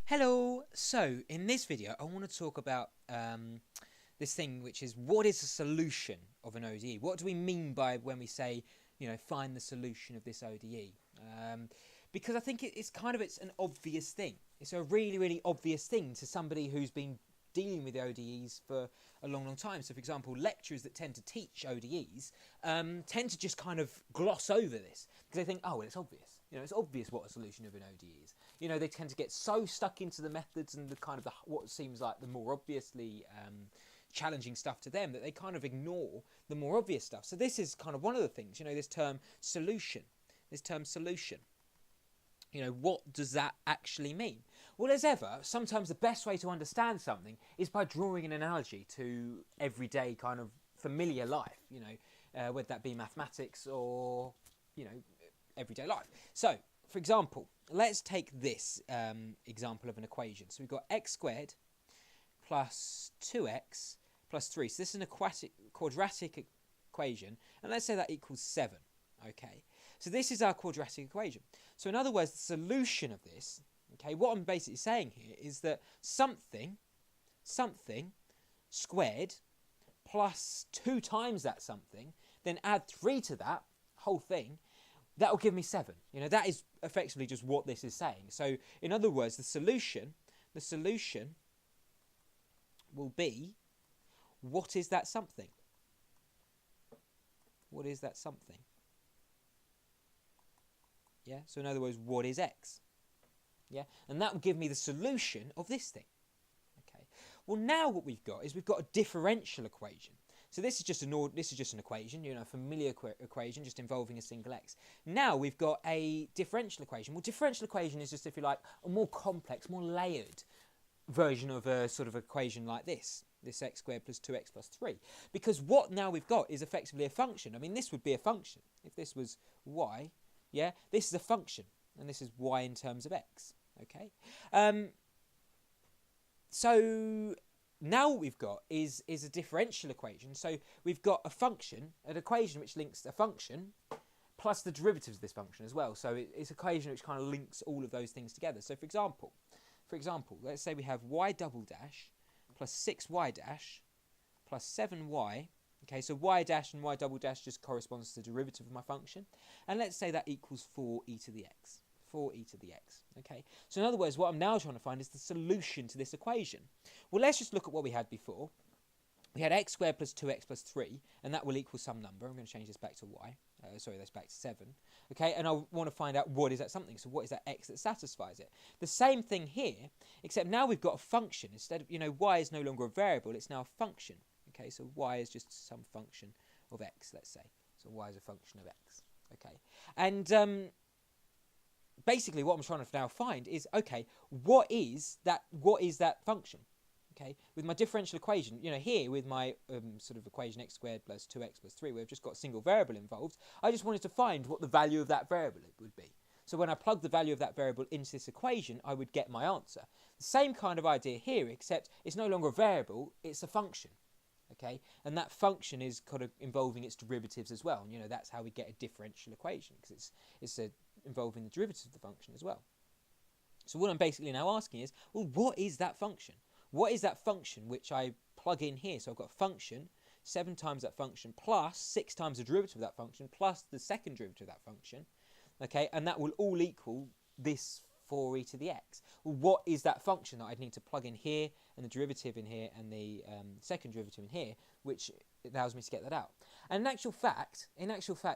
Hello! So, in this video, I want to talk about this thing, which is what is the solution of an ODE? What do we mean by when we say, find the solution of this ODE? Because I think it's an obvious thing. It's a really, really obvious thing to somebody who's been dealing with ODEs for a long, long time. So, for example, lecturers that tend to teach ODEs tend to just kind of gloss over this because they think, oh, well, it's obvious. It's obvious what a solution of an ODE is. They tend to get so stuck into the methods and what seems like the more obviously challenging stuff to them that they kind of ignore the more obvious stuff. So this is kind of one of the things, this term solution. What does that actually mean? Well, as ever, sometimes the best way to understand something is by drawing an analogy to everyday kind of familiar life, whether that be mathematics or, everyday life. So, for example, let's take this example of an equation. So we've got x squared plus 2x plus 3. So this is an quadratic equation, and let's say that equals 7. Okay, so this is our quadratic equation. So in other words, the solution of this, okay, what I'm basically saying here is that something squared plus 2 times that something, then add 3 to that whole thing, that will give me 7. That is effectively just what this is saying. So in other words, the solution will be, what is that something? What is that something? Yeah, so in other words, what is x? Yeah, and that will give me the solution of this thing. Okay. Well, now what we've got is we've got a differential equation. So this is just an equation, a familiar equation just involving a single x. Now we've got a differential equation. Well, differential equation is just, if you like, a more complex, more layered version of a sort of equation like this x squared plus 2x plus 3. Because what now we've got is effectively a function. I mean, this would be a function. If this was y, yeah, this is a function, and this is y in terms of x, okay? So now what we've got is a differential equation. So we've got a function, an equation which links a function plus the derivatives of this function as well. So it's an equation which kind of links all of those things together. So for example, let's say we have y double dash plus 6y dash plus 7y. Okay, so y dash and y double dash just corresponds to the derivative of my function. And let's say that equals 4e to the x. 4e to the x. Okay, so in other words, what I'm now trying to find is the solution to this equation. Well, let's just look at what we had before. We had x squared plus 2x plus 3, and that will equal some number. I'm going to change this back to y. That's back to 7. Okay, and I want to find out what is that something. So what is that x that satisfies it? The same thing here, except now we've got a function. Instead of, y is no longer a variable, it's now a function. Okay, so y is just some function of x, let's say. So y is a function of x. Okay, and basically what I'm trying to now find is, okay, what is that function? Okay, with my differential equation, here with my sort of equation x squared plus 2x plus 3, we've just got a single variable involved. I just wanted to find what the value of that variable would be. So when I plug the value of that variable into this equation, I would get my answer. The same kind of idea here, except it's no longer a variable, it's a function. Okay, and that function is kind of involving its derivatives as well. And, that's how we get a differential equation, because it's involving the derivatives of the function as well. So what I'm basically now asking is, well, what is that function? What is that function which I plug in here? So I've got a function, 7 times that function, plus 6 times the derivative of that function, plus the second derivative of that function. Okay, and that will all equal this 4e to the x. Well, what is that function that I'd need to plug in here, and the derivative in here, and the second derivative in here, which allows me to get that out? And in actual fact,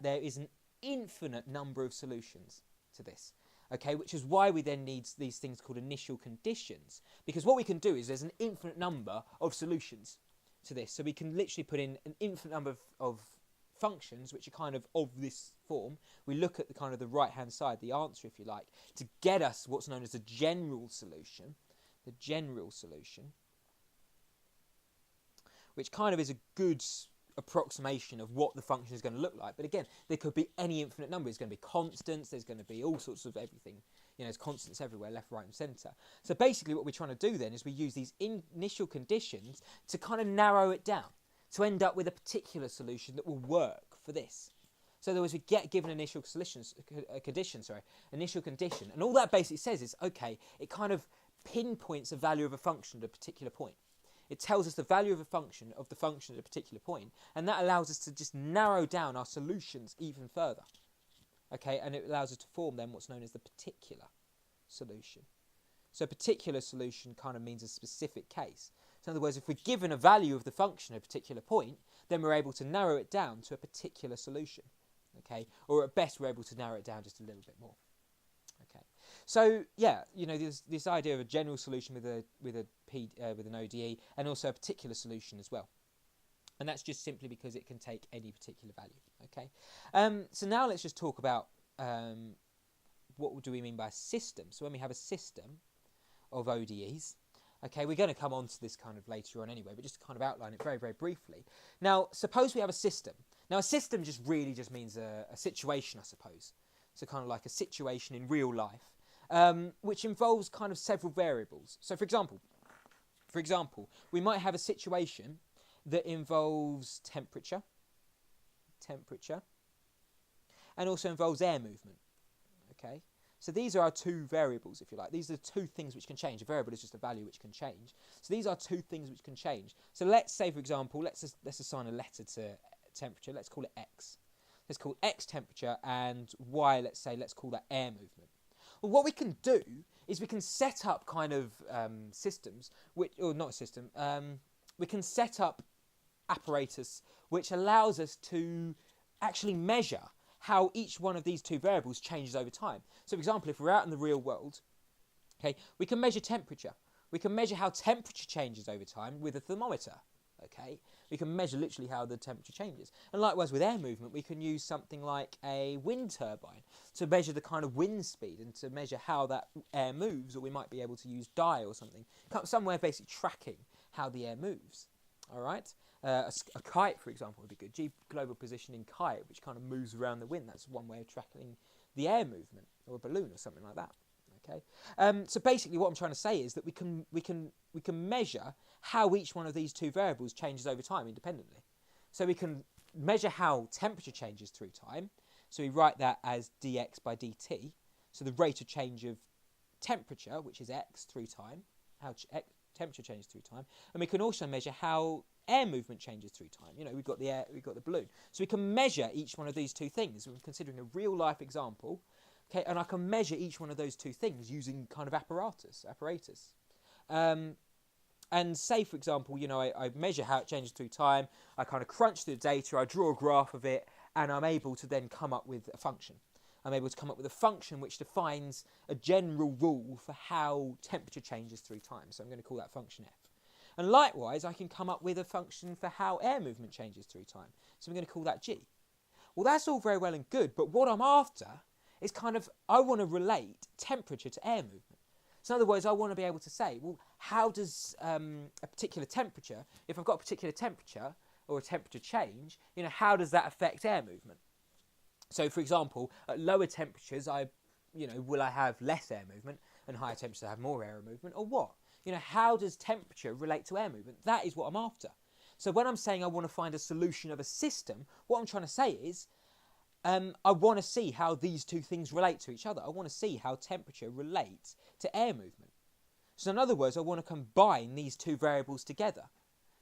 there is an infinite number of solutions to this. Okay, which is why we then need these things called initial conditions. Because what we can do is there's an infinite number of solutions to this. So we can literally put in an infinite number of functions which are kind of this form. We look at the kind of the right hand side, the answer if you like, to get us what's known as a general solution. The general solution, which kind of is a good approximation of what the function is going to look like. But again, there could be any infinite number. It's going to be constants, there's going to be all sorts of everything. There's constants everywhere, left, right and centre. So basically what we're trying to do then is we use these initial conditions to kind of narrow it down, to end up with a particular solution that will work for this. So in other words, we get given initial condition, and all that basically says is, okay, it kind of pinpoints a value of a function at a particular point. It tells us the value of a function at a particular point, and that allows us to just narrow down our solutions even further. Okay, and it allows us to form then what's known as the particular solution. So a particular solution kind of means a specific case. So in other words, if we're given a value of the function at a particular point, then we're able to narrow it down to a particular solution. Okay, or at best we're able to narrow it down just a little bit more. Okay, so yeah, you know, there's this idea of a general solution with an ODE, and also a particular solution as well. And that's just simply because it can take any particular value. Okay, so now let's just talk about what do we mean by a system. So when we have a system of ODEs, okay, we're going to come on to this kind of later on anyway, but just to kind of outline it very, very briefly. Now, suppose we have a system. Now, a system just really just means a situation, I suppose. So kind of like a situation in real life, which involves kind of several variables. So for example, we might have a situation that involves temperature, and also involves air movement. Okay, so these are our two variables, if you like. These are the two things which can change. A variable is just a value which can change. So these are two things which can change. So let's say, for example, let's assign a letter to temperature. Let's call it X. Let's call X temperature, and Y, let's call that air movement. Well, what we can do is we can set up kind of systems, we can set up apparatus which allows us to actually measure how each one of these two variables changes over time. So, for example, if we're out in the real world, okay, we can measure temperature. We can measure how temperature changes over time with a thermometer. Okay, we can measure literally how the temperature changes. And likewise with air movement, we can use something like a wind turbine to measure the kind of wind speed and to measure how that air moves, or we might be able to use dye or something, somewhere basically tracking how the air moves. All right, a kite, for example, would be good. Global positioning kite, which kind of moves around the wind. That's one way of tracking the air movement, or a balloon or something like that. Okay, so basically what I'm trying to say is that we can measure how each one of these two variables changes over time independently. So we can measure how temperature changes through time. So we write that as dx by dt. So the rate of change of temperature, which is x, through time, how temperature changes through time. And we can also measure how air movement changes through time. You know, we've got the air, we've got the balloon. So we can measure each one of these two things. We're considering a real life example. Okay, and I can measure each one of those two things using kind of apparatus. And say, for example, you know, I measure how it changes through time. I kind of crunch the data. I draw a graph of it, and I'm able to then come up with a function. I'm able to come up with a function which defines a general rule for how temperature changes through time. So I'm going to call that function f. And likewise, I can come up with a function for how air movement changes through time. So I'm going to call that g. Well, that's all very well and good, but what I'm after is kind of, I want to relate temperature to air movement. So in other words, I want to be able to say, well, how does a particular temperature, if I've got a particular temperature or a temperature change, you know, how does that affect air movement? So for example, at lower temperatures, will I have less air movement, and higher temperatures I have more air movement, or what? You know, how does temperature relate to air movement? That is what I'm after. So when I'm saying I want to find a solution of a system, what I'm trying to say is, I want to see how these two things relate to each other. I want to see how temperature relates to air movement. So in other words, I want to combine these two variables together.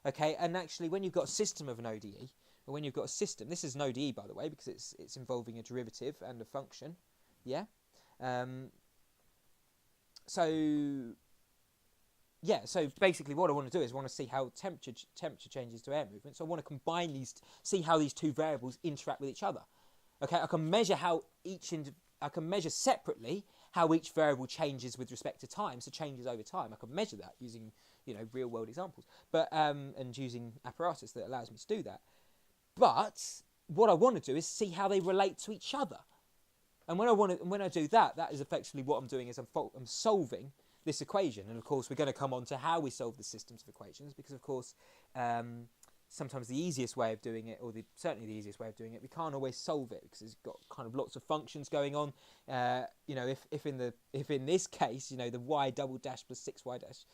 Okay, and actually when you've got a system of an ODE, or when you've got a system, this is an ODE by the way, because it's involving a derivative and a function, yeah? So basically what I want to do is I want to see how temperature changes to air movement. So I want to combine these, see how these two variables interact with each other. Okay, I can measure I can measure separately how each variable changes with respect to time, so changes over time. I can measure that using, you know, real world examples, but and using apparatus that allows me to do that. But what I want to do is see how they relate to each other. And when I do that, that is effectively what I'm doing is I'm solving this equation. And of course, we're going to come on to how we solve the systems of equations, because of course, sometimes the easiest way of doing it, or certainly the easiest way of doing it, we can't always solve it because it's got kind of lots of functions going on. You know, if in this case, you know, the y double dash plus 6y dash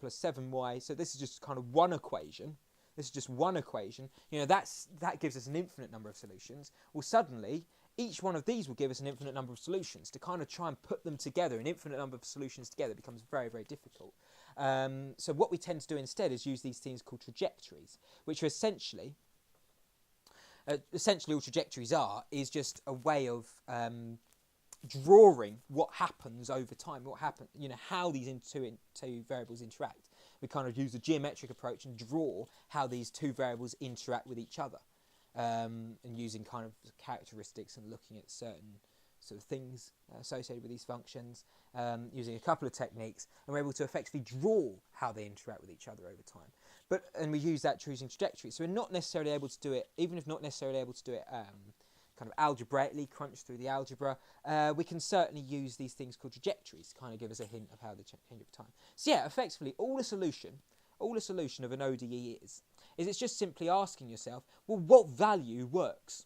plus 7y, so this is just kind of one equation. This is just one equation. You know, that gives us an infinite number of solutions. Well, suddenly, each one of these will give us an infinite number of solutions. To kind of try and put them together, an infinite number of solutions together, becomes very, very difficult. So what we tend to do instead is use these things called trajectories, which are essentially all trajectories is just a way of drawing what happens over time, how these two variables interact. We kind of use a geometric approach and draw how these two variables interact with each other, and using kind of characteristics and looking at certain sort of things associated with these functions, using a couple of techniques, and we're able to effectively draw how they interact with each other over time. And we use that choosing trajectories. So we're not necessarily able to do it, even if not necessarily able to do it kind of algebraically, crunch through the algebra, we can certainly use these things called trajectories to kind of give us a hint of how they change over time. So yeah, effectively, all a solution of an ODE is it's just simply asking yourself, well, what value works?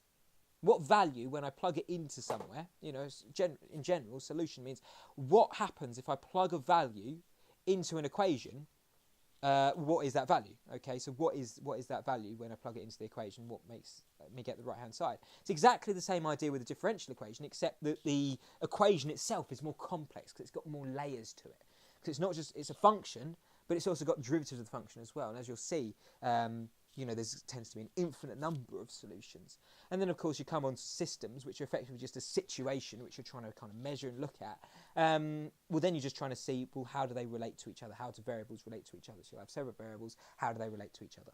What value, when I plug it into somewhere, in general, solution means what happens if I plug a value into an equation. What is that value? Okay, so what is that value when I plug it into the equation? What makes me get the right-hand side? It's exactly the same idea with a differential equation, except that the equation itself is more complex because it's got more layers to it. Because it's not just, it's a function, but it's also got derivatives of the function as well. And as you'll see, there tends to be an infinite number of solutions. And then, of course, you come on to systems, which are effectively just a situation which you're trying to kind of measure and look at. Well, then you're just trying to see, well, how do they relate to each other? How do variables relate to each other? So you'll have several variables. How do they relate to each other?